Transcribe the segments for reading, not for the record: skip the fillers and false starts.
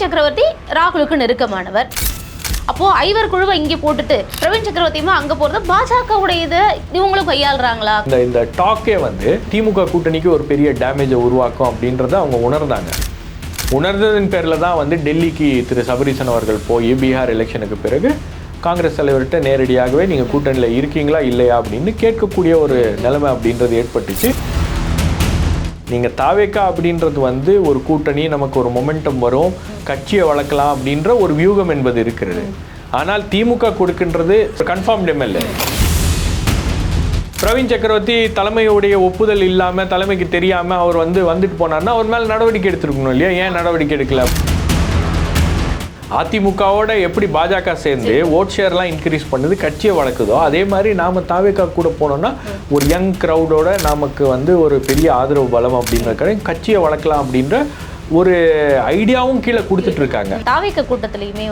சக்கரவர்த்தி ராகுலுக்கு நெருக்கமானவர். அப்போ ஐவர் குழுவை இங்கே போட்டுட்டு பிரவீன் சக்கரவர்த்தியுமா அங்க போறது பாஜகவுடைய இதை இவங்களும் கையாளுறாங்களா? இந்த டாக்கே திமுக கூட்டணிக்கு ஒரு பெரிய டேமேஜை உருவாக்கும் அப்படின்றத அவங்க உணர்ந்தாங்க. உணர்ந்ததன் பேரில் தான் டெல்லிக்கு திரு சபரீசன் அவர்கள் போய் பீகார் எலெக்ஷனுக்கு பிறகு காங்கிரஸ் தலைவர்கிட்ட நேரடியாகவே நீங்கள் கூட்டணியில் இருக்கீங்களா இல்லையா அப்படின்னு கேட்கக்கூடிய ஒரு நிலைமை அப்படின்றது ஏற்பட்டுச்சு. நீங்கள் தாவேக்கா அப்படின்றது ஒரு கூட்டணி, நமக்கு ஒரு மொமெண்டம் வரும், கட்சியை வளர்க்கலாம் அப்படின்ற ஒரு வியூகம் என்பது இருக்கிறது. ஆனால் திமுக கொடுக்கின்றது கன்ஃபார்ம்டு எம்எல்ஏ. பிரவீன் சக்கரவர்த்தி தலைமையுடைய ஒப்புதல் இல்லாமல், தலைமைக்கு தெரியாமல் அவர் வந்துட்டு போனார்னா அவர் மேலே நடவடிக்கை எடுத்துருக்கணும் இல்லையா? ஏன் நடவடிக்கை எடுக்கல? அதிமுகவோட எப்படி பாஜக சேர்ந்து ஓட் ஷேர்லாம் இன்க்ரீஸ் பண்ணுது, கட்சியை வளர்க்குதோ, அதே மாதிரி நாம் தாவேக்கா கூட போனோம்னா ஒரு யங் க்ரௌடோட நமக்கு ஒரு பெரிய ஆதரவு பலம் அப்படின்ற கட்சியை வளர்க்கலாம் அப்படின்ற ஒரு ஐடியாவும் கீழே கொடுத்துட்டு இருக்காங்க. தாவேக்கா கூட்டத்திலையுமே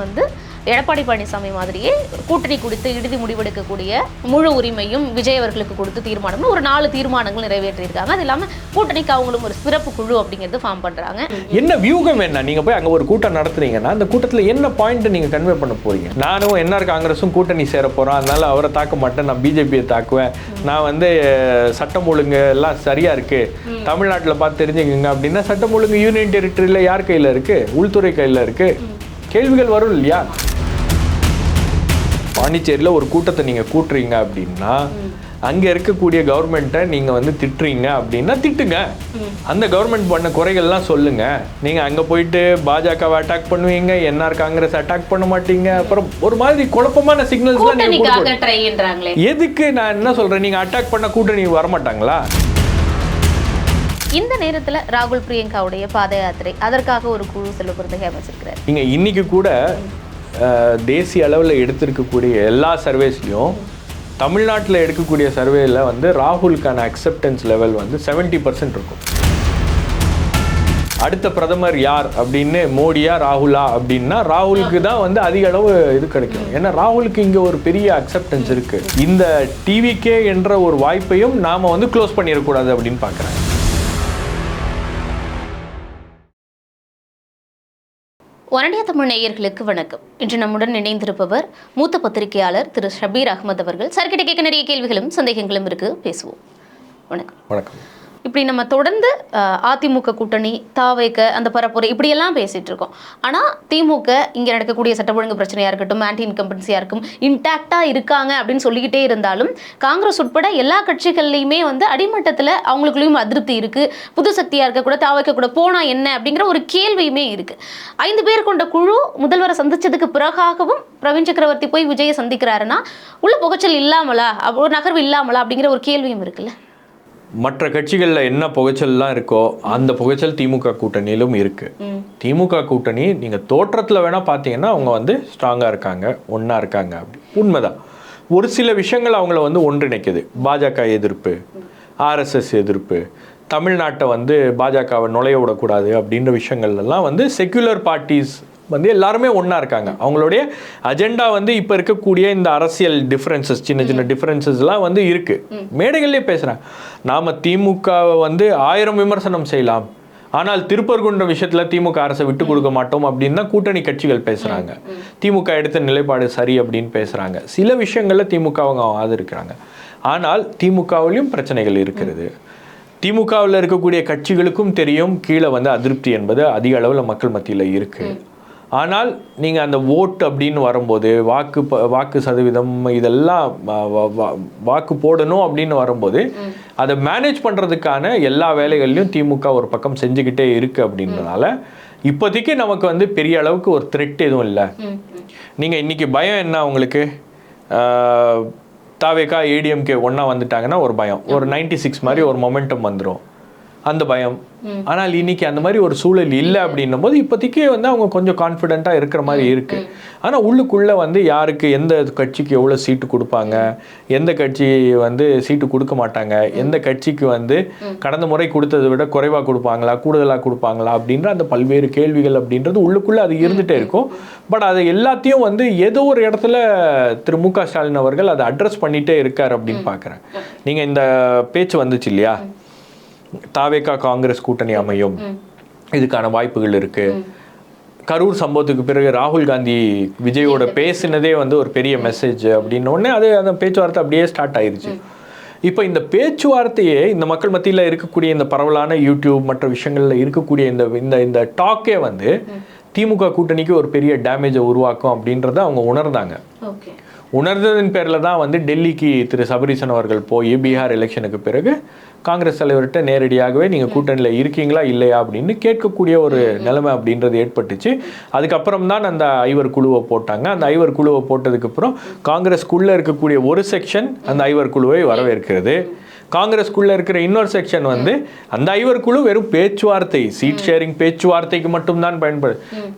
எடப்பாடி பழனிசாமி மாதிரியே கூட்டணி குறித்து இறுதி முடிவெடுக்கக்கூடிய முழு உரிமையும் விஜய் அவர்களுக்கு கொடுத்து தீர்மானம் ஒரு 4 தீர்மானங்கள் நிறைவேற்றியிருக்காங்க. அது இல்லாமல் கூட்டணிக்கு அவங்களும் ஒரு சிறப்பு குழு அப்படிங்கிறது ஃபார்ம் பண்றாங்க. என்ன வியூகம் என்ன? நீங்க போய் அங்க ஒரு கூட்டம் நடத்துறீங்கன்னா அந்த கூட்டத்துல என்ன பாயிண்ட் நீங்க கன்வே பண்ண போறீங்க? நானும் என்ஆர் காங்கிரஸும் கூட்டணி சேர போறோம், அதனால அவரை தாக்க மாட்டேன், நான் பிஜேபியை தாக்குவேன், நான் சட்டம் ஒழுங்கு எல்லாம் சரியா இருக்கு, தமிழ்நாட்டில் பார்த்து தெரிஞ்சுக்கங்க அப்படின்னா சட்டம் ஒழுங்கு யூனியன் டெரிட்டரியில யார் கையில இருக்கு? உள்துறை கையில இருக்கு. கேள்விகள் வரும் இல்லையா? பாண்டிச்சேரியில் ஒரு கூட்டத்தை நீங்கள் கூட்டுறீங்க அப்படின்னா அங்கே இருக்கக்கூடிய கவர்மெண்ட்டை நீங்கள் திட்டுறீங்க அப்படின்னா திட்டுங்க, அந்த கவர்மெண்ட் பண்ண குறைகள்லாம் சொல்லுங்க. நீங்கள் அங்கே போயிட்டு பாஜகவை அட்டாக் பண்ணுவீங்க, என்ஆர் காங்கிரஸ் அட்டாக் பண்ண மாட்டீங்க, அப்புறம் ஒரு மாதிரி குழப்பமான சிக்னல்ஸ்லாம் நீங்கள் எதுக்கு? நான் என்ன சொல்கிறேன், நீங்கள் அட்டாக் பண்ண கூட்டணி வரமாட்டாங்களா? இந்த நேரத்தில் ராகுல் பிரியங்காவுடைய பாத யாத்திரை, அதற்காக ஒரு குழு செல்வப்படுத்த அமைச்சிருக்கிறார். நீங்கள் இன்னைக்கு கூட தேசிய அளவில் எடுத்திருக்கக்கூடிய எல்லா சர்வேஸ்லையும் தமிழ்நாட்டில் எடுக்கக்கூடிய சர்வேயில் ராகுலுக்கான அக்செப்டன்ஸ் லெவல் 70% இருக்கும். அடுத்த பிரதமர் யார் அப்படின்னு மோடியா ராகுலா அப்படின்னா ராகுலுக்கு தான் அதிக அளவு இது கிடைக்கும். ஏன்னா ராகுலுக்கு இங்கே ஒரு பெரிய அக்செப்டன்ஸ் இருக்கு. இந்த டிவிகே என்ற ஒரு வாய்ப்பையும் நாம க்ளோஸ் பண்ணிடக்கூடாது அப்படின்னு பார்க்குறேன். ஒனடியா தமிழ் நேயர்களுக்கு வணக்கம். இன்று நம்முடன் இணைந்திருப்பவர் மூத்த பத்திரிகையாளர் திரு ஷபீர் அகமது அவர்கள். சார்கிட்ட கேட்க நிறைய கேள்விகளும் சந்தேகங்களும் இருக்கு, பேசுவோம். வணக்கம். வணக்கம். இப்படி நம்ம தொடர்ந்து அதிமுக கூட்டணி, தாவேக்க, அந்த பரப்புரை இப்படியெல்லாம் பேசிட்டு இருக்கோம். ஆனால் திமுக இங்கே நடக்கக்கூடிய சட்ட ஒழுங்கு பிரச்சனையாக இருக்கட்டும், ஆன்டி இன்கம்பன்சியாக இருக்கும், இன்டாக்டாக இருக்காங்க அப்படின்னு சொல்லிக்கிட்டே இருந்தாலும் காங்கிரஸ் உட்பட எல்லா கட்சிகள்லையுமே அடிமட்டத்தில் அவங்களுக்குள்ளேயும் அதிருப்தி இருக்குது. புது சக்தியாக இருக்க கூட தாவேக்க கூட போனால் என்ன அப்படிங்கிற ஒரு கேள்வியுமே இருக்குது. 5 பேர் கொண்ட குழு முதல்வரை சந்திச்சதுக்கு பிறகாகவும் பிரவீன் சக்கரவர்த்தி போய் விஜயை சந்திக்கிறாருன்னா உள்ள புகைச்சல் இல்லாமலா, ஒரு நகர்வு இல்லாமலா அப்படிங்கிற ஒரு கேள்வியும் இருக்குல்ல. மற்ற கட்சிகளில் என்ன புகைச்சல்லாம் இருக்கோ அந்த புகைச்சல் திமுக கூட்டணியிலும் இருக்கு. திமுக கூட்டணி நீங்கள் தோற்றத்தில் வேணால் பார்த்தீங்கன்னா அவங்க ஸ்ட்ராங்காக இருக்காங்க, ஒன்றா இருக்காங்க. அப்படி உண்மைதான். ஒரு சில விஷயங்கள் அவங்கள ஒன்றிணைக்குது. பாஜக எதிர்ப்பு, ஆர்எஸ்எஸ் எதிர்ப்பு, தமிழ்நாட்டை பாஜகவை நுழைய விடக்கூடாது அப்படின்ற விஷயங்கள்லாம் செக்யுலர் பார்ட்டிஸ் எல்லாருமே ஒன்றா இருக்காங்க. அவங்களுடைய அஜெண்டா இப்போ இருக்கக்கூடிய இந்த அரசியல் டிஃப்ரென்சஸ், சின்ன சின்ன டிஃப்ரென்சஸ்லாம் இருக்குது. மேடைகள்லேயே பேசுகிறாங்க. நாம் திமுகவை 1000 விமர்சனம் செய்யலாம், ஆனால் திருப்பரங்குன்ற விஷயத்தில் திமுக அரசை விட்டு கொடுக்க மாட்டோம் அப்படின்னு தான் கூட்டணி கட்சிகள் பேசுகிறாங்க. திமுக எடுத்த நிலைப்பாடு சரி அப்படின்னு பேசுகிறாங்க. சில விஷயங்களில் திமுக அவங்க ஆதரிக்கிறாங்க. ஆனால் திமுகவிலையும் பிரச்சனைகள் இருக்கிறது. திமுகவில் இருக்கக்கூடிய கட்சிகளுக்கும் தெரியும் கீழே அதிருப்தி என்பது அதிக அளவில் மக்கள் மத்தியில் இருக்குது. ஆனால் நீங்கள் அந்த ஓட்டு அப்படின்னு வரும்போது வாக்கு சதவீதம் இதெல்லாம் வாக்கு போடணும் அப்படின்னு வரும்போது அதை மேனேஜ் பண்ணுறதுக்கான எல்லா வேலைகள்லையும் திமுக ஒரு பக்கம் செஞ்சுக்கிட்டே இருக்குது. அப்படின்றனால இப்போதைக்கு நமக்கு பெரிய அளவுக்கு ஒரு த்ரெட் எதுவும் இல்லை. நீங்கள் இன்றைக்கி பயம் என்ன உங்களுக்கு? தாவேக்கா ஏடிஎம்கே ஒன்றா வந்துட்டாங்கன்னா ஒரு பயம், ஒரு 96 மாதிரி ஒரு மொமெண்டம் வந்துடும், அந்த பயம். ஆனால் இன்னைக்கு அந்த மாதிரி ஒரு சூழல் இல்லை அப்படின்னும் போது இப்போதைக்கு அவங்க கொஞ்சம் கான்ஃபிடென்ட்டாக இருக்கிற மாதிரி இருக்குது. ஆனால் உள்ளுக்குள்ளே யாருக்கு எந்த கட்சிக்கு எவ்வளோ சீட்டு கொடுப்பாங்க, எந்த கட்சி சீட்டு கொடுக்க மாட்டாங்க, எந்த கட்சிக்கு கடந்த முறை கொடுத்ததை விட குறைவாக கொடுப்பாங்களா கூடுதலாக கொடுப்பாங்களா அப்படின்ற அந்த பல்வேறு கேள்விகள் அப்படின்றது உள்ளுக்குள்ளே அது இருந்துகிட்டே இருக்கும். பட் அதை எல்லாத்தையும் ஏதோ ஒரு இடத்துல திரு மு க ஸ்டாலின் அவர்கள் அதை அட்ரஸ் பண்ணிகிட்டே இருக்கார் அப்படின்னு பார்க்குறேன். நீங்கள் இந்த பேச்சு வந்துச்சு இல்லையா, தாவேக்கா காங்கிரஸ் கூட்டணி அமையும், இதுக்கான வாய்ப்புகள் இருக்கு, கரூர் சம்பவத்துக்கு பிறகு ராகுல் காந்தி விஜயோட பேசினதே வந்து ஒரு பெரிய மெசேஜ் அப்படின்னு உடனே அது அந்த பேச்சுவார்த்தை அப்படியே ஸ்டார்ட் ஆயிருச்சு. இப்போ இந்த பேச்சுவார்த்தையே இந்த மக்கள் மத்தியில் இருக்கக்கூடிய இந்த பரவலான யூடியூப் மற்ற விஷயங்கள்ல இருக்கக்கூடிய இந்த டாக்கே வந்து திமுக கூட்டணிக்கு ஒரு பெரிய டேமேஜை உருவாக்கும் அப்படின்றத அவங்க உணர்ந்தாங்க. உணர்ந்ததின் பேரில் தான் வந்து டெல்லிக்கு திரு சபரீசன் அவர்கள் போய் பீகார் எலெக்ஷனுக்கு பிறகு காங்கிரஸ் தலைவர்கிட்ட நேரடியாகவே நீங்கள் கூட்டணியில் இருக்கீங்களா இல்லையா அப்படின்னு கேட்கக்கூடிய ஒரு நிலைமை அப்படின்றது ஏற்பட்டுச்சு. அதுக்கப்புறம் தான் அந்த ஐவர் குழுவை போட்டாங்க. அந்த ஐவர் குழுவை போட்டதுக்கப்புறம் காங்கிரஸ்குள்ளே இருக்கக்கூடிய ஒரு செக்ஷன் அந்த ஐவர் குழுவை வரவேற்கிறது. காங்கிரஸ்குள்ளே இருக்கிற இன்னொரு செக்ஷன் வந்து அந்த ஐவர் குழு வெறும் பேச்சுவார்த்தை, சீட் ஷேரிங் பேச்சுவார்த்தைக்கு மட்டும்தான்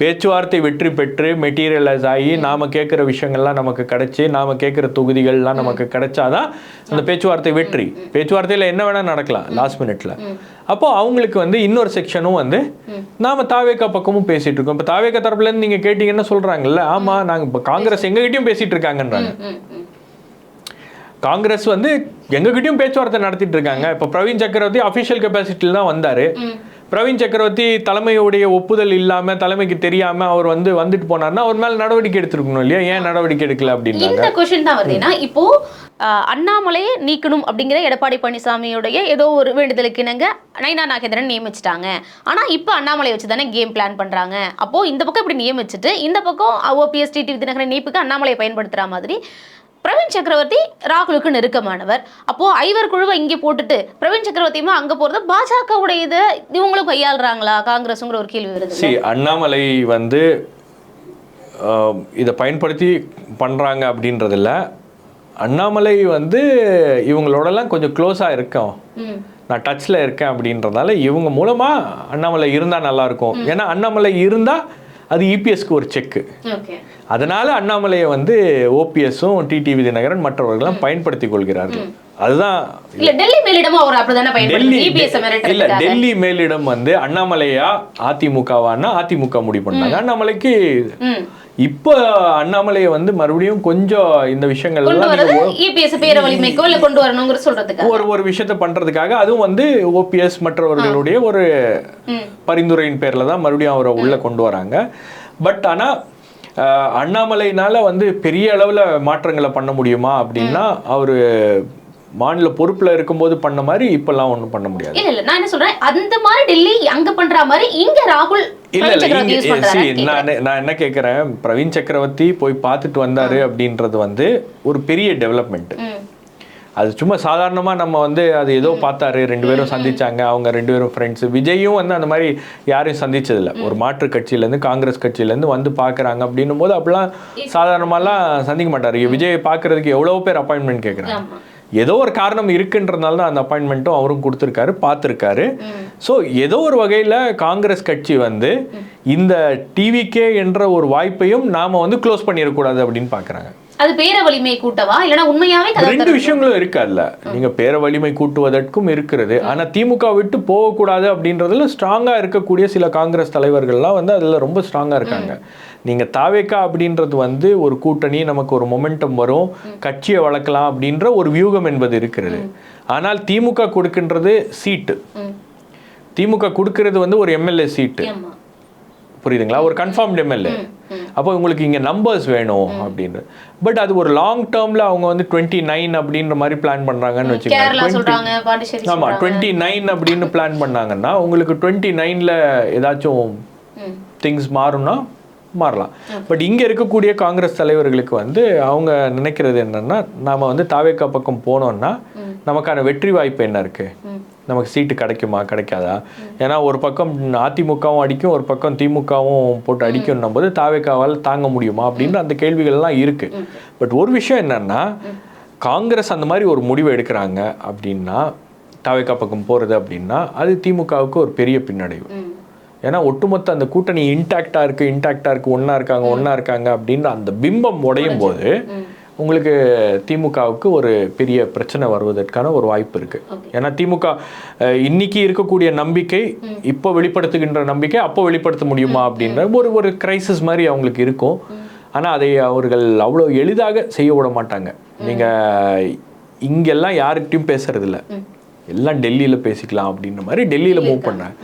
பேச்சுவார்த்தை வெற்றி பெற்று மெட்டீரியலைஸ் ஆகி நாம கேட்குற விஷயங்கள்லாம் நமக்கு கிடைச்சி நாம கேட்குற தொகுதிகள்லாம் நமக்கு கிடைச்சாதான் அந்த பேச்சுவார்த்தை வெற்றி. பேச்சுவார்த்தையில் என்ன வேணா நடக்கலாம் லாஸ்ட் மினிட்ல. அப்போ அவங்களுக்கு வந்து இன்னொரு செக்ஷனும் வந்து நாம தாவேகா பக்கமும் பேசிட்டு இருக்கோம். இப்போ தாவேகா தரப்புல இருந்து நீங்க கேட்டீங்கன்னா சொல்றாங்கல்ல, ஆமா நாங்க இப்போ காங்கிரஸ் எங்ககிட்டயும் பேசிட்டு இருக்காங்கன்றாங்க. காங்கிரஸ் வந்து எங்ககிட்டயும் பேச்சுவார்த்தை நடத்திட்டு இருக்காங்க. இப்போ பிரவீன் சக்கரவர்த்தி அபிஷியல் கெப்பாசிட்டியில் தான் வந்தாரு. பிரவீன் சக்கரவர்த்தி தலைமையுடைய ஒப்புதல் இல்லாம தலைமைக்கு தெரியாம அவர் வந்துட்டு போனார்னா அவர் மேல நடவடிக்கை எடுத்திருக்கணும் இல்லையா? ஏன் நடவடிக்கை எடுக்கல அப்படின்னா இந்த क्वेश्चन தான் வருதுன்னா, இப்போ அண்ணாமலையை நீக்கணும் அப்படிங்கிற எடப்பாடி பழனிசாமியுடைய ஏதோ ஒரு வேண்டுதலுக்கு இணங்க நைனா நாகேந்திரன் நியமிச்சிட்டாங்க. ஆனா இப்போ அண்ணாமலை வச்சு தானே கேம் பிளான் பண்றாங்க. அப்போ இந்த பக்கம் இப்படி நியமிச்சுட்டு இந்த பக்கம் ஓபிஎஸ் டிடிவி தினகரன் நீப்புக்கு அண்ணாமலையை பயன்படுத்துற மாதிரி பிரவீன் சக்கரவர்த்தி ராகுலுக்கு நெருக்கமானவர். அப்போ ஐவர் குழுவை இங்கே போட்டுட்டு பிரவீன் சக்கரவர்த்தியுமா அங்க போறது பாஜகவுடைய இதை இவங்களும் கையாளுறாங்களா காங்கிரஸ்ங்கிற ஒரு கேள்வி வருது. அண்ணாமலை வந்து இதை பயன்படுத்தி பண்றாங்க அப்படின்றதில்ல. அண்ணாமலை வந்து இவங்களோடலாம் கொஞ்சம் க்ளோஸாக இருக்கோம், நான் டச்சில் இருக்கேன் அப்படின்றதால இவங்க மூலமாக அண்ணாமலை இருந்தால் நல்லாயிருக்கும். ஏன்னா அண்ணாமலை இருந்தால் அது இபிஎஸ்க்கு ஒரு செக்கு. அதனால அண்ணாமலையை வந்து ஓபிஎஸும் டிடிவி தினகரன் மற்றவர்களும் பயன்படுத்தி கொள்கிறார்கள். அதுதான் டெல்லி மேலிடம் வந்து அண்ணாமலையா அதிமுகவானா அதிமுக முடிவு பண்ணாங்க. அண்ணாமலைக்கு இப்போ அண்ணாமலையை வந்து மறுபடியும் கொஞ்சம் இந்த விஷயங்கள் ஒரு விஷயத்த பண்றதுக்காக அதுவும் வந்து ஓபிஎஸ் மற்றவர்களுடைய ஒரு பரிந்துரையின் பேர்ல தான் மறுபடியும் அவரை உள்ள கொண்டு வராங்க. பட் ஆனா அண்ணாமலையினால வந்து பெரிய அளவுல மாற்றங்களை பண்ண முடியுமா அப்படின்னா அவரு மாநில பொறுப்புல இருக்கும்போது பண்ண மாதிரி இப்பெல்லாம் ஒண்ணும் பண்ண முடியாது. இல்ல நான் என்ன சொல்றேன், அந்த மாதிரி டெல்லி அங்க பண்ற மாதிரி இங்க ராகுல் நான் என்ன கேக்குறேன், பிரவீன் சக்கரவர்த்தி போய் பார்த்துட்டு வந்தாரு அப்படின்றது வந்து ஒரு பெரிய டெவலப்மெண்ட். அது சும்மா சாதாரணமா நம்ம வந்து அது ஏதோ பார்த்தாரு, ரெண்டு பேரும் சந்திச்சாங்க, அவங்க ரெண்டு பேரும் ஃப்ரெண்ட்ஸ். விஜயும் வந்து அந்த மாதிரி யாரையும் சந்திச்சதில்லை. ஒரு மாற்று கட்சியிலேருந்து காங்கிரஸ் கட்சியிலேருந்து வந்து பார்க்குறாங்க அப்படின்னும் போது அப்படிலாம் சாதாரணமாலாம் சந்திக்க மாட்டாரு. விஜயை பார்க்கறதுக்கு எவ்வளோ பேர் அப்பாயின்மெண்ட் கேட்குறாங்க. ஏதோ ஒரு காரணம் இருக்குன்றதுனால தான் அந்த அப்பாயின்மெண்ட்டும் அவரும் கொடுத்துருக்காரு, பார்த்துருக்காரு. ஸோ ஏதோ ஒரு வகையில் காங்கிரஸ் கட்சி வந்து இந்த டிவிகே என்ற ஒரு வாய்ப்பையும் நாம் வந்து க்ளோஸ் பண்ணிடக்கூடாது அப்படின்னு பார்க்குறாங்க. அது பேர வலிமை கூட்டவா இல்லைன்னா உண்மையாவே ரெண்டு விஷயங்களும் இருக்காதுல்ல. நீங்க பேர வலிமை கூட்டுவதற்கும் இருக்கிறது. ஆனா திமுக விட்டு போகக்கூடாது அப்படின்றதுல ஸ்ட்ராங்கா இருக்கக்கூடிய சில காங்கிரஸ் தலைவர்கள்லாம் வந்து அதுல ரொம்ப ஸ்ட்ராங்கா இருக்காங்க. நீங்க தாவேகா அப்படின்றது வந்து ஒரு கூட்டணி, நமக்கு ஒரு மொமெண்டம் வரும், கட்சியை வளர்க்கலாம் அப்படின்ற ஒரு வியூகம் என்பது இருக்கிறது. ஆனால் திமுக கொடுக்கின்றது சீட்டு, திமுக கொடுக்கிறது வந்து ஒரு எம்எல்ஏ சீட்டு, புரியுதுங்களா, ஒரு கன்ஃபார்ம்டு எம்எல்ஏ. அப்போ உங்களுக்கு இங்கே நம்பர்ஸ் வேணும் அப்படின்னு. பட் அது ஒரு லாங் டேர்மில் அவங்க வந்து 29 அப்படின்ற மாதிரி பிளான் பண்ணுறாங்கன்னு வச்சுக்கோங்க. ஆமாம், 29 அப்படின்னு பிளான் பண்ணாங்கன்னா உங்களுக்கு 29ல் ஏதாச்சும் திங்ஸ் மாறும்னா மாறலாம். பட் இங்கே இருக்கக்கூடிய காங்கிரஸ் தலைவர்களுக்கு வந்து அவங்க நினைக்கிறது என்னன்னா, நாம் வந்து தாவேகா பக்கம் போனோம்னா நமக்கான வெற்றி வாய்ப்பு என்ன இருக்குது, நமக்கு சீட்டு கிடைக்குமா கிடைக்காதா. ஏன்னா ஒரு பக்கம் அதிமுகவும் அடிக்கும், ஒரு பக்கம் திமுகவும் போட்டு அடிக்கும் போது தாவேகாவால் தாங்க முடியுமா அப்படின்ற அந்த கேள்விகள்லாம் இருக்கு. பட் ஒரு விஷயம் என்னன்னா, காங்கிரஸ் அந்த மாதிரி ஒரு முடிவு எடுக்கிறாங்க அப்படின்னா, தாவேகா பக்கம் போகிறது அப்படின்னா அது திமுகவுக்கு ஒரு பெரிய பின்னடைவு. ஏன்னா ஒட்டுமொத்த அந்த கூட்டணி இன்டாக்டா இருக்கு, ஒன்னா இருக்காங்க அப்படின்ற அந்த பிம்பம் உடையும் போது உங்களுக்கு திமுகவுக்கு ஒரு பெரிய பிரச்சனை வருவதற்கான ஒரு வாய்ப்பு இருக்கு. ஏன்னா திமுக இன்னைக்கு இருக்கக்கூடிய நம்பிக்கை, இப்போ வெளிப்படுத்துகின்ற நம்பிக்கை அப்போ வெளிப்படுத்த முடியுமா அப்படின்ற ஒரு கிரைசிஸ் மாதிரி அவங்களுக்கு இருக்கும். ஆனால் அதை அவர்கள் அவ்வளோ எளிதாக செய்ய விட மாட்டாங்க. நீங்கள் இங்கெல்லாம் யாருக்கிட்டையும் பேசுறது இல்லை, எல்லாம் டெல்லியில் பேசிக்கலாம் அப்படின்ற மாதிரி டெல்லியில் மூவ் பண்ணாங்க.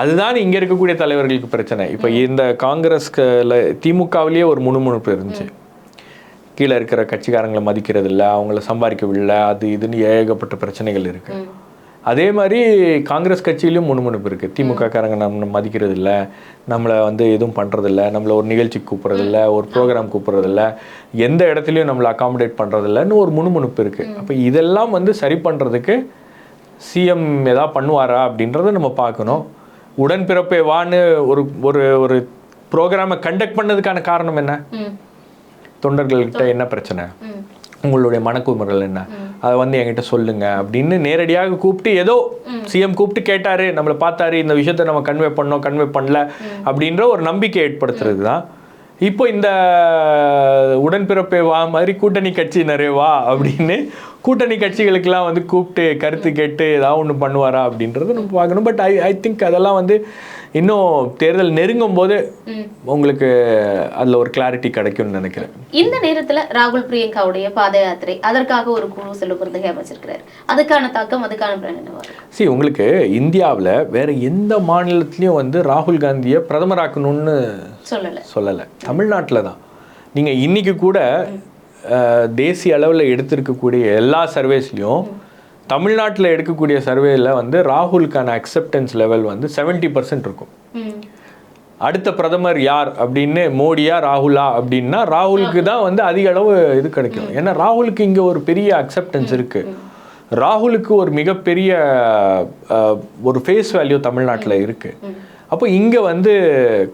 அதுதான் இங்கே இருக்கக்கூடிய தலைவர்களுக்கு பிரச்சனை. இப்போ இந்த காங்கிரஸ்ல திமுகவிலேயே ஒரு முணுமுணுப்பு இருந்துச்சு. கீழே இருக்கிற கட்சிக்காரங்களை மதிக்கிறது இல்லை, அவங்கள சம்பாதிக்கவில்லை, அது இதுன்னு ஏகப்பட்ட பிரச்சனைகள் இருக்குது. அதே மாதிரி காங்கிரஸ் கட்சியிலையும் முணுமுணுப்பு இருக்குது. திமுக காரங்க நம்ம மதிக்கிறது இல்லை, நம்மளை வந்து எதுவும் பண்ணுறதில்ல, நம்மளை ஒரு நிகழ்ச்சிக்கு கூப்பிட்றதில்ல, ஒரு ப்ரோக்ராம் கூப்பிட்றதில்ல, எந்த இடத்துலையும் நம்மளை அகாமடேட் பண்ணுறதில்லன்னு ஒரு முணுமுணுப்பு இருக்குது. அப்போ இதெல்லாம் வந்து சரி பண்ணுறதுக்கு சிஎம் எதாவது பண்ணுவாரா அப்படின்றத நம்ம பார்க்கணும். உடன்பிறப்பே வான்னு ஒரு ஒரு ஒரு ப்ரோக்ராமை கண்டக்ட் பண்ணதுக்கான காரணம் என்ன? தொண்டர்கள்கிட்ட என்ன பிரச்சனை, உங்களுடைய மனக்குமுறல் என்ன, அதை வந்து என்கிட்ட சொல்லுங்க அப்படின்னு நேரடியாக கூப்பிட்டு, ஏதோ சிஎம் கூப்பிட்டு கேட்டாரு, நம்மளை பார்த்தாரு, இந்த விஷயத்த நம்ம கன்வே பண்ணல அப்படின்ற ஒரு நம்பிக்கை ஏற்படுத்துறது தான். இப்போ இந்த உடன்பிறப்பே வா மாதிரி கூட்டணி கட்சியினரே வா அப்படின்னு கூட்டணி கட்சிகளுக்கெல்லாம் வந்து கூப்பிட்டு கருத்து கேட்டு ஏதாவது ஒன்று பண்ணுவாரா அப்படின்றத நம்ம பார்க்கணும். பட் ஐ திங்க் அதெல்லாம் வந்து இன்னும் தேர்தல் நெருங்கும் போது உங்களுக்கு அதில் ஒரு கிளாரிட்டி கிடைக்கும்னு நினைக்கிறேன். இந்த நேரத்தில் ராகுல் பிரியங்காவுடைய பாத யாத்திரை, அதற்காக ஒரு குழு செல்லுபடுத்தி அமைச்சிருக்கிறார். அதுக்கான தாக்கம், அதுக்கான பிளான் என்னவா? சரி, உங்களுக்கு இந்தியாவில் வேற எந்த மாநிலத்திலையும் வந்து ராகுல் காந்தியை பிரதமராக்கணும்னு சொல்லலை. தமிழ்நாட்டில் தான். நீங்கள் இன்னைக்கு கூட தேசிய அளவில் எடுத்திருக்கக்கூடிய எல்லா சர்வேஸ்லையும் தமிழ்நாட்டில் எடுக்கக்கூடிய சர்வேல வந்து ராகுலுக்கான அக்செப்டன்ஸ் லெவல் வந்து 70% இருக்கும். அடுத்த பிரதமர் யார் அப்படின்னு, மோடியா ராகுலா அப்படின்னா ராகுலுக்கு தான் வந்து அதிக அளவு இது கிடைக்கும். ஏன்னா ராகுலுக்கு இங்கே ஒரு பெரிய அக்செப்டன்ஸ் இருக்கு. ராகுலுக்கு ஒரு மிகப்பெரிய ஒரு ஃபேஸ் வேல்யூ தமிழ்நாட்டில் இருக்கு. அப்போ இங்கே வந்து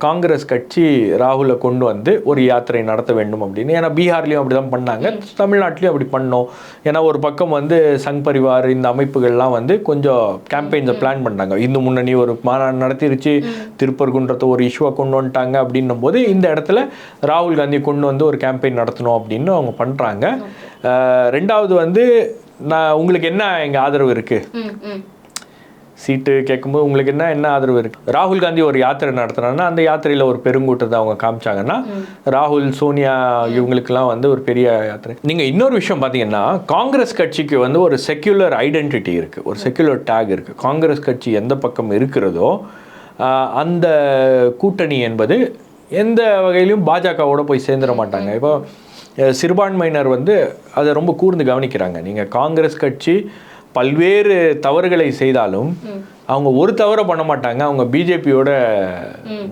காங்கிரஸ் கட்சி ராகுலை கொண்டு வந்து ஒரு யாத்திரை நடத்த வேண்டும் அப்படின்னு. ஏன்னா பீகார்லேயும் அப்படி தான் பண்ணாங்க, தமிழ்நாட்டிலையும் அப்படி பண்ணோம். ஏன்னா ஒரு பக்கம் வந்து சங் பரிவார் இந்த அமைப்புகள்லாம் வந்து கொஞ்சம் கேம்பெயின்ஸை பிளான் பண்ணாங்க. இந்து முன்னணி ஒரு மாநாடு நடத்திருச்சு, திருப்பரங்குன்றத்தை ஒரு இஷ்யூவாக கொண்டு வந்துட்டாங்க அப்படின்னும் போது இந்த இடத்துல ராகுல் காந்தியை கொண்டு வந்து ஒரு கேம்பெயின் நடத்தணும் அப்படின்னு அவங்க பண்ணுறாங்க. ரெண்டாவது வந்து உங்களுக்கு என்ன எங்கள் ஆதரவு இருக்குது, சீட்டு கேட்கும்போது உங்களுக்கு என்ன ஆதரவு இருக்கு. ராகுல் காந்தி ஒரு யாத்திரை நடத்துறாங்கன்னா அந்த யாத்திரையில் ஒரு பெருங்கூட்டத்தை அவங்க காமிச்சாங்கன்னா ராகுல், சோனியா இவங்களுக்கெல்லாம் வந்து ஒரு பெரிய யாத்திரை. நீங்கள் இன்னொரு விஷயம் பார்த்தீங்கன்னா, காங்கிரஸ் கட்சிக்கு வந்து ஒரு செக்யுலர் ஐடென்டிட்டி இருக்குது, ஒரு செக்யுலர் டேக் இருக்குது. காங்கிரஸ் கட்சி எந்த பக்கம் இருக்கிறதோ அந்த கூட்டணி என்பது எந்த வகையிலும் பாஜகவோட போய் சேர்ந்துட மாட்டாங்க. இப்போ சிறுபான்மையினர் வந்து அதை ரொம்ப கூர்ந்து கவனிக்கிறாங்க. நீங்கள் காங்கிரஸ் கட்சி பல்வேறு தவறுகளை செய்தாலும் அவங்க ஒரு தவறை பண்ண மாட்டாங்க, அவங்க பிஜேபியோட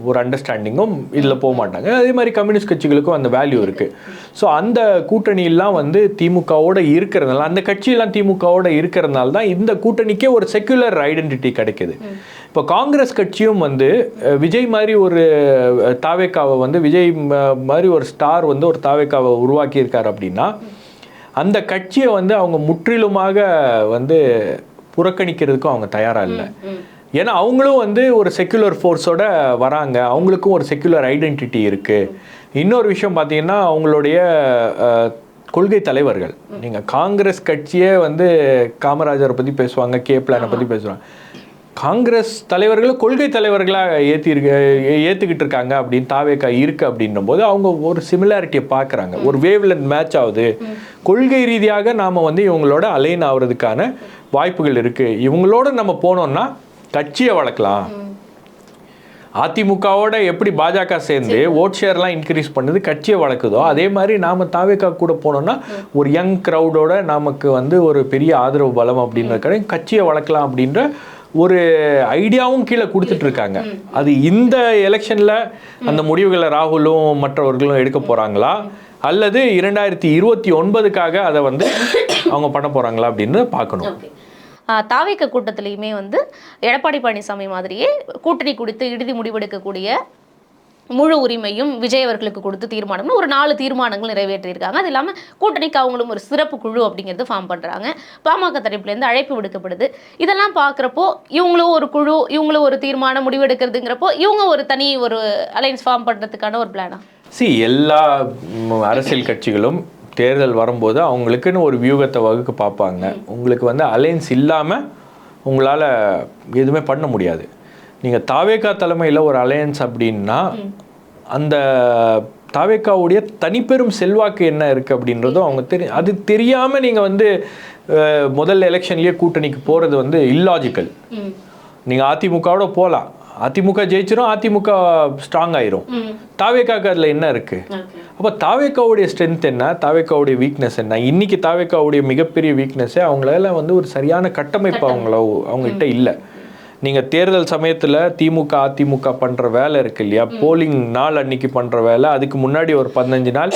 ஒரு அண்டர்ஸ்டாண்டிங்கும் இதில் போக மாட்டாங்க. அதே மாதிரி கம்யூனிஸ்ட் கட்சிகளுக்கும் அந்த வேல்யூ இருக்குது. ஸோ அந்த கூட்டணியெல்லாம் வந்து திமுகவோட இருக்கிறதுனால, அந்த கட்சியெல்லாம் திமுகவோட இருக்கிறதுனால தான் இந்த கூட்டணிக்கே ஒரு செக்யுலர் ஐடென்டிட்டி கிடைக்குது. இப்போ காங்கிரஸ் கட்சியும் வந்து விஜய் மாதிரி ஒரு தாவேக்காவை வந்து, விஜய் மாதிரி ஒரு ஸ்டார் வந்து ஒரு தாவேக்காவை உருவாக்கியிருக்காரு அப்படின்னா அந்த கட்சியை வந்து அவங்க முற்றிலுமாக வந்து புறக்கணிக்கிறதுக்கும் அவங்க தயாராக இல்லை. ஏன்னா அவங்களும் வந்து ஒரு செக்யுலர் ஃபோர்ஸோட வராங்க, அவங்களுக்கும் ஒரு செக்யுலர் ஐடென்டிட்டி இருக்குது. இன்னொரு விஷயம் பார்த்தீங்கன்னா, அவங்களுடைய கொள்கை தலைவர்கள், நீங்கள் காங்கிரஸ் கட்சியே வந்து காமராஜரை பற்றி பேசுவாங்க, கே பிளானை பற்றி பேசுவாங்க. காங்கிரஸ் தலைவர்களை கொள்கை தலைவர்களாக ஏற்றுக்கிட்டு இருக்காங்க அப்படின்னு தாவேக்கா இருக்குது அப்படின்னும் போது அவங்க ஒரு சிமிலாரிட்டியை பார்க்குறாங்க, ஒரு வேவ்லென்த் மேட்ச் ஆகுது. கொள்கை ரீதியாக நாம் வந்து இவங்களோட அலைன் ஆகிறதுக்கான வாய்ப்புகள் இருக்குது. இவங்களோட நம்ம போனோம்னா கட்சியை வளர்க்கலாம். அதிமுகவோட எப்படி பாஜக சேர்ந்து ஓட் ஷேர்லாம் இன்க்ரீஸ் பண்ணுது, கட்சியை வளர்க்குதோ, அதே மாதிரி நாம் தாவேக்கா கூட போனோம்னா ஒரு யங் க்ரௌடோட நமக்கு வந்து ஒரு பெரிய ஆதரவு பலம் அப்படின்ற கட்சியை வளர்க்கலாம் அப்படின்ற ஒரு ஐடியாவும் கீழே கொடுத்துட்டு இருக்காங்க. அது இந்த எலெக்ஷன்ல அந்த முடிவுகளை ராகுலும் மற்றவர்களும் எடுக்க போறாங்களா, அல்லது 2029க்காக அதை வந்து அவங்க பண்ண போறாங்களா அப்படின்னு பார்க்கணும். தாவேக்க கூட்டத்திலையுமே வந்து எடப்பாடி பழனிசாமி மாதிரியே கூட்டணி குறித்து இறுதி முடிவெடுக்கக்கூடிய முழு உரிமையும் விஜய் அவர்களுக்கு கொடுத்து தீர்மானம்னு ஒரு 4 தீர்மானங்கள் நிறைவேற்றியிருக்காங்க. அது இல்லாமல் கூட்டணிக்கு அவங்களும் ஒரு சிறப்பு குழு அப்படிங்கிறது ஃபார்ம் பண்ணுறாங்க. பாமக தரப்புலேருந்து அழைப்பு விடுக்கப்படுது. இதெல்லாம் பார்க்குறப்போ இவங்களும் ஒரு குழு, இவங்களும் ஒரு தீர்மானம் முடிவெடுக்கிறதுங்கிறப்போ இவங்க ஒரு தனி ஒரு அலைன்ஸ் ஃபார்ம் பண்ணுறதுக்கான ஒரு பிளானா? எல்லா அரசியல் கட்சிகளும் தேர்தல் வரும்போது அவங்களுக்குன்னு ஒரு வியூகத்தை வகுக்க பார்ப்பாங்க. உங்களுக்கு வந்து அலைன்ஸ் இல்லாமல் உங்களால் எதுவுமே பண்ண முடியாது. நீங்கள் தாவேக்கா தலைமையில் ஒரு அலையன்ஸ் அப்படின்னா அந்த தாவேக்காவுடைய தனிப்பெரும் செல்வாக்கு என்ன இருக்குது அப்படின்றதும் அவங்க அது தெரியாமல் நீங்கள் வந்து முதல் எலெக்ஷன்லேயே கூட்டணிக்கு போகிறது வந்து இல்லாஜிக்கல். நீங்கள் அதிமுகவோட போகலாம், அதிமுக ஜெயிச்சிரும், அதிமுக ஸ்ட்ராங் ஆயிரும். தாவேக்காக்கு அதில் என்ன இருக்கு? அப்போ தாவேக்காவுடைய ஸ்ட்ரென்த் என்ன, தாவேக்காவுடைய வீக்னஸ் என்ன? இன்னைக்கு தாவேக்காவுடைய மிகப்பெரிய வீக்னஸே அவங்களால வந்து ஒரு சரியான கட்டமைப்பு அவங்ககிட்ட இல்லை. நீங்கள் தேர்தல் சமயத்தில் திமுக அதிமுக பண்ணுற வேலை இருக்கு இல்லையா, போலிங் நாள் அன்னைக்கு பண்ணுற வேலை, அதுக்கு முன்னாடி ஒரு 15 நாள்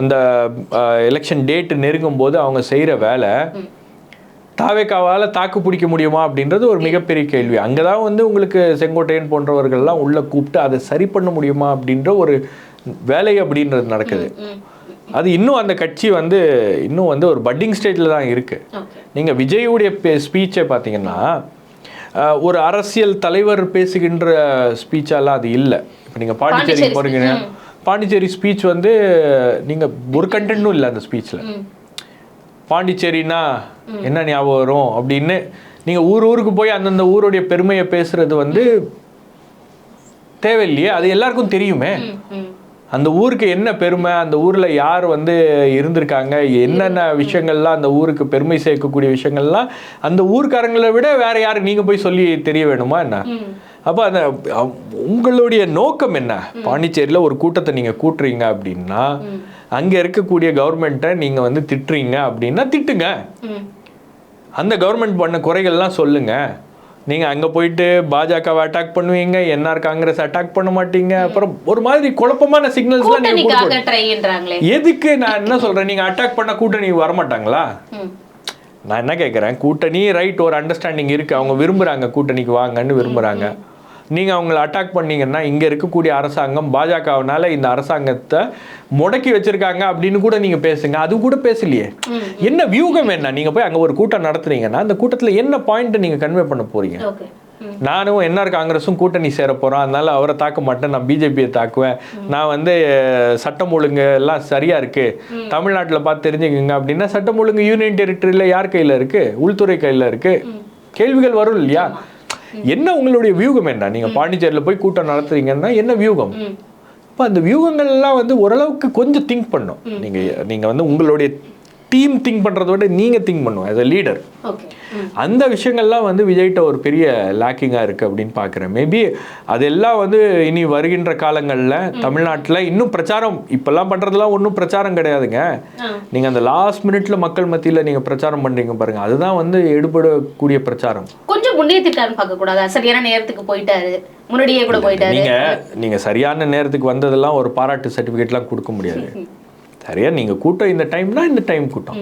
அந்த எலெக்ஷன் டேட்டு நெருங்கும் போது அவங்க செய்கிற வேலை தாவேக்காவால் தாக்கு பிடிக்க முடியுமா அப்படின்றது ஒரு மிகப்பெரிய கேள்வி. அங்கே தான் வந்து உங்களுக்கு செங்கோட்டையன் போன்றவர்கள்லாம் உள்ளே கூப்பிட்டு அதை சரி பண்ண முடியுமா அப்படின்ற ஒரு வேலை அப்படின்றது நடக்குது. அது இன்னும் அந்த கட்சி வந்து இன்னும் வந்து ஒரு பட்டிங் ஸ்டேஜில் தான் இருக்குது. நீங்கள் விஜயுடைய ஸ்பீச்சை பார்த்தீங்கன்னா ஒரு அரசியல் தலைவர் பேசுகின்ற ஸ்பீச்சாலாம் அது இல்லை. இப்போ நீங்கள் பாண்டிச்சேரி போகிறீங்க, பாண்டிச்சேரி ஸ்பீச் வந்து நீங்கள் ஒரு கண்டென்ட்டும் இல்லை அந்த ஸ்பீச்சில். பாண்டிச்சேரினா என்ன ஞாபகம் வரும் அப்படின்னு நீங்கள் ஊருக்கு போய் அந்தந்த ஊருடைய பெருமையை பேசுறது வந்து தேவையில்லையே, அது எல்லாருக்கும் தெரியுமே. அந்த ஊருக்கு என்ன பெருமை, அந்த ஊரில் யார் வந்து இருந்திருக்காங்க, என்னென்ன விஷயங்கள்லாம் அந்த ஊருக்கு பெருமை சேர்க்கக்கூடிய விஷயங்கள்லாம் அந்த ஊர்க்காரங்களை விட வேற யாரு நீங்கள் போய் சொல்லி தெரிய வேணுமா என்ன? அப்போ அந்த உங்களுடைய நோக்கம் என்ன? பாண்டிச்சேரியில் ஒரு கூட்டத்தை நீங்கள் கூட்டுறீங்க அப்படின்னா அங்கே இருக்கக்கூடிய கவர்மெண்ட்டை நீங்கள் வந்து திட்டுறீங்க அப்படின்னா திட்டுங்க, அந்த கவர்மெண்ட் பண்ண குறைகள்லாம் சொல்லுங்க. நீங்கள் அங்கே போயிட்டு பாஜகவை அட்டாக் பண்ணுவீங்க, என்ஆர் காங்கிரஸ் அட்டாக் பண்ண மாட்டீங்க. அப்புறம் ஒரு மாதிரி குழப்பமான சிக்னல்ஸ்லாம் நீங்கள் எதுக்கு? நான் என்ன சொல்கிறேன், நீங்கள் அட்டாக் பண்ண கூட்டணி வரமாட்டாங்களா? நான் என்ன கேட்குறேன், கூட்டணி ரைட், ஒரு அண்டர்ஸ்டாண்டிங் இருக்குது, அவங்க விரும்புகிறாங்க கூட்டணிக்கு வாங்கன்னு விரும்புகிறாங்க. நீங்கள் அவங்கள அட்டாக் பண்ணீங்கன்னா இங்கே இருக்கக்கூடிய அரசாங்கம் பாஜகவினால இந்த அரசாங்கத்தை முடக்கி வச்சிருக்காங்க அப்படின்னு கூட நீங்கள் பேசுங்க. அது கூட பேசலையே. என்ன வியூகம் என்ன? நீங்கள் போய் அங்கே ஒரு கூட்டம் நடத்துறீங்கன்னா அந்த கூட்டத்தில் என்ன பாயிண்ட் நீங்கள் கன்வே பண்ண போறீங்க? நானும் என்ஆர் காங்கிரஸும் கூட்டணி சேர போகிறோம், அதனால அவரை தாக்க மாட்டேன், நான் பிஜேபியை தாக்குவேன், நான் வந்து சட்டம் ஒழுங்கு எல்லாம் சரியாக இருக்குது, தமிழ்நாட்டில் பார்த்து தெரிஞ்சுக்கோங்க அப்படின்னா சட்டம் ஒழுங்கு யூனியன் டெரிட்டரியில் யார் கையில் இருக்குது? உள்துறை கையில் இருக்குது. கேள்விகள் வரும் இல்லையா? என்ன உங்களுடைய வியூகம் என்ன? நீங்கள் பாண்டிச்சேரியில் போய் கூட்டம் நடத்துறீங்கன்னா என்ன வியூகம்? இப்போ அந்த வியூகங்கள் எல்லாம் வந்து ஓரளவுக்கு கொஞ்சம் திங்க் பண்ணும். நீங்கள் வந்து உங்களுடைய டீம் திங்க் பண்ணுறத விட நீங்கள் திங்க் பண்ணுவோம் ஆஸ் அ லீடர். அந்த விஷயங்கள்லாம் வந்து விஜய்கிட்ட ஒரு பெரிய லேக்கிங்காக இருக்குது அப்படின்னு பார்க்குறேன். மேபி அதெல்லாம் வந்து இனி வருகின்ற காலங்களில் தமிழ்நாட்டில் இன்னும் பிரச்சாரம் இப்போல்லாம் பண்ணுறதுலாம் ஒன்றும் பிரச்சாரம் கிடையாதுங்க. நீங்கள் அந்த லாஸ்ட் மினிட்ல மக்கள் மத்தியில் நீங்கள் பிரச்சாரம் பண்ணுறீங்க பாருங்கள், அதுதான் வந்து எடுபடக்கூடிய பிரச்சாரம். கொஞ்சம் முன்னேற்றிட்டாருன்னு பார்க்கக்கூடாதா? சரியான நேரத்துக்கு போயிட்டாரு, முன்னாடியே கூட போயிட்டாரு. நீங்கள் சரியான நேரத்துக்கு வந்ததெல்லாம் ஒரு பாராட்டு சர்டிஃபிகேட்லாம் கொடுக்க முடியாது. சரியா, நீங்கள் கூட்டம் இந்த டைம்னா இந்த டைம் கூட்டம்.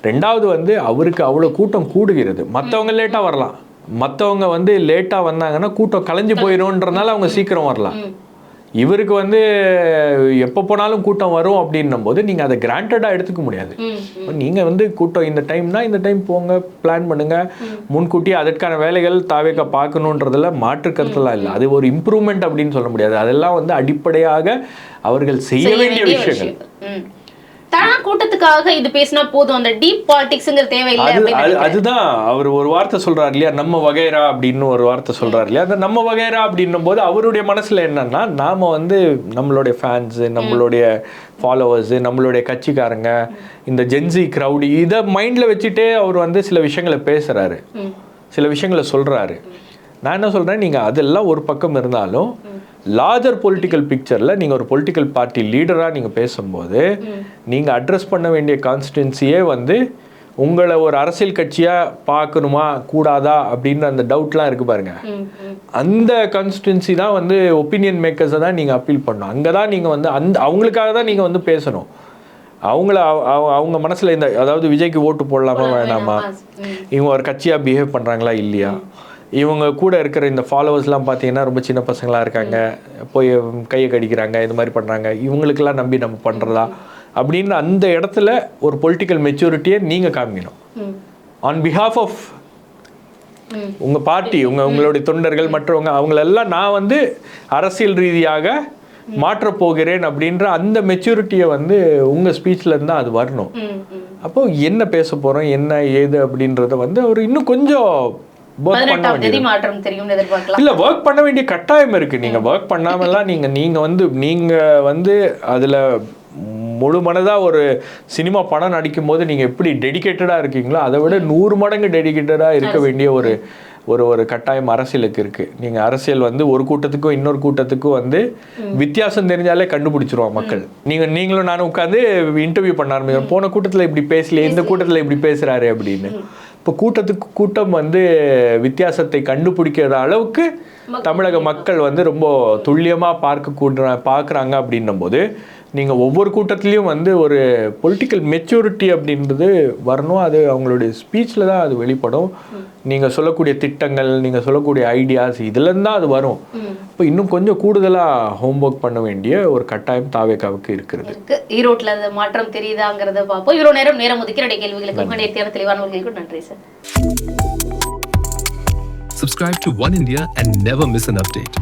ரெண்டாவது வந்து அவருக்கு அவ்வளோ கூட்டம் கூடுகிறது. மற்றவங்க லேட்டாக வரலாம், மற்றவங்க வந்து லேட்டாக வந்தாங்கன்னா கூட்டம் கலைஞ்சு போயிடும்ன்றதுனால அவங்க சீக்கிரம் வரலாம். இவருக்கு வந்து எப்போ போனாலும் கூட்டம் வரும் அப்படின்னும் போது நீங்கள் அதை கிராண்டடாக எடுத்துக்க முடியாது. நீங்கள் வந்து கூட்டம் இந்த டைம்னா இந்த டைம் போங்க, பிளான் பண்ணுங்க, முன்கூட்டி அதற்கான வேலைகள் தாவேக்கா பார்க்கணுன்றதுல மாற்று கருத்துலாம் இல்லை. அது ஒரு இம்ப்ரூவ்மெண்ட் அப்படின்னு சொல்ல முடியாது. அதெல்லாம் வந்து அடிப்படையாக அவர்கள் செய்ய வேண்டிய விஷயங்கள். கூட்டத்துக்காக இது பேசினா போதும், அந்த டீப் பாலிடிக்ஸ்ங்கிற தேவையில்லை. அதுதான் அவர் ஒரு வார்த்தை சொல்றாரு இல்லையா, நம்ம வகைரா அப்படின்னு ஒரு வார்த்தை சொல்றாரு இல்லையா. அந்த நம்ம வகைரா அப்படின்னும் போது அவருடைய மனசுல என்னன்னா, நாம வந்து நம்மளுடைய ஃபேன்ஸ், நம்மளுடைய ஃபாலோவர்ஸ், நம்மளுடைய கட்சிக்காரங்க, இந்த ஜென்சி க்ரௌடு, இதை மைண்ட்ல வச்சுட்டே அவர் வந்து சில விஷயங்களை பேசுறாரு, சில விஷயங்களை சொல்றாரு. நான் என்ன சொல்றேன், நீங்க அதெல்லாம் ஒரு பக்கம் இருந்தாலும் லார்ஜர் பொலிட்டிக்கல் பிக்சரில் நீங்கள் ஒரு பொலிட்டிக்கல் பார்ட்டி லீடராக நீங்கள் பேசும்போது நீங்கள் அட்ரஸ் பண்ண வேண்டிய கான்ஸ்டிடுவன்சியே வந்து உங்களை ஒரு அரசியல் கட்சியாக பார்க்கணுமா கூடாதா அப்படின்ற அந்த டவுட்லாம் இருக்குது பாருங்க. அந்த கான்ஸ்டிடுவன்சி தான் வந்து ஒப்பீனியன் மேக்கர்ஸை தான் நீங்கள் அப்பீல் பண்ணணும். அங்கே தான் நீங்கள் வந்து அவங்களுக்காக தான் நீங்கள் வந்து பேசணும். அவங்க மனசில் இந்த, அதாவது விஜய்க்கு ஓட்டு போடலாமா வேணாமா, இவங்க ஒரு கட்சியாக பிஹேவ் பண்ணுறாங்களா இல்லையா, இவங்க கூட இருக்கிற இந்த ஃபாலோவர்ஸ்லாம் பார்த்தீங்கன்னா ரொம்ப சின்ன பசங்களாக இருக்காங்க, போய் கையை கடிக்கிறாங்க, இது மாதிரி பண்ணுறாங்க, இவங்களுக்கெல்லாம் நம்பி நம்ம பண்ணுறதா அப்படின்னு அந்த இடத்துல ஒரு பொலிட்டிக்கல் மெச்சூரிட்டியை நீங்கள் காமிக்கணும். ஆன் பிஹாஃப் ஆஃப் உங்கள் பார்ட்டி, உங்களுடைய தொண்டர்கள், மற்றவங்க, அவங்களெல்லாம் நான் வந்து அரசியல் ரீதியாக மாற்றப் போகிறேன் அப்படின்ற அந்த மெச்சூரிட்டியை வந்து உங்கள் ஸ்பீச்சில் இருந்தால் அது வரணும். அப்போ என்ன பேச போகிறோம், என்ன ஏது அப்படின்றத வந்து அவர் இன்னும் கொஞ்சம் இல்ல ஒர்க் பண்ண வேண்டிய கட்டாயம் இருக்கு. நீங்க ஒர்க் பண்ணாமலாம் நீங்க வந்து அதுல முழு மனதா ஒரு சினிமா படம் நடிக்கும் போது நீங்க எப்படி டெடிகேட்டடா இருக்கீங்களோ அதை விட 100 மடங்கு டெடிகேட்டடா இருக்க வேண்டிய ஒரு ஒரு கட்டாயம் அரசியலுக்கு இருக்கு. நீங்க அரசியல் வந்து ஒரு கூட்டத்துக்கும் இன்னொரு கூட்டத்துக்கும் வந்து வித்தியாசம் தெரிஞ்சாலே கண்டுபிடிச்சிருவாங்க மக்கள். நீங்களும் நானும் உட்காந்து இன்டர்வியூ பண்ண ஆரம்பிச்சோம், போன கூட்டத்துல இப்படி பேசலையே, இந்த கூட்டத்துல இப்படி பேசுறாரு அப்படின்னு. இப்போ கூட்டத்துக்கு கூட்டம் வந்து வித்தியாசத்தை கண்டுபிடிக்கிற அளவுக்கு தமிழக மக்கள் வந்து ரொம்ப துல்லியமா பார்க்குறாங்க அப்படின்னும் போது நீங்கள் ஒவ்வொரு கூட்டத்துலேயும் வந்து ஒரு பொலிட்டிக்கல் மெச்சூரிட்டி அப்படின்றது வரணும். அது அவங்களுடைய ஸ்பீச்சில் தான் அது வெளிப்படும். நீங்கள் சொல்லக்கூடிய திட்டங்கள், நீங்கள் சொல்லக்கூடிய ஐடியாஸ், இதுலேருந்து தான் அது வரும். இப்போ இன்னும் கொஞ்சம் கூடுதலாக ஹோம்ஒர்க் பண்ண வேண்டிய ஒரு கட்டாயம் தாவேகாவுக்கு இருக்கிறது. ஈரோட்டில் அந்த மாற்றம் தெரியுதாங்கிறத பார்ப்போம். இவ்வளோ நேரம் ஒதுக்கி நிறைய கேள்விகளுக்கு நேர்த்தியான தெளிவானவர்களுக்கு நன்றி sir. Subscribe to One India and never miss an update.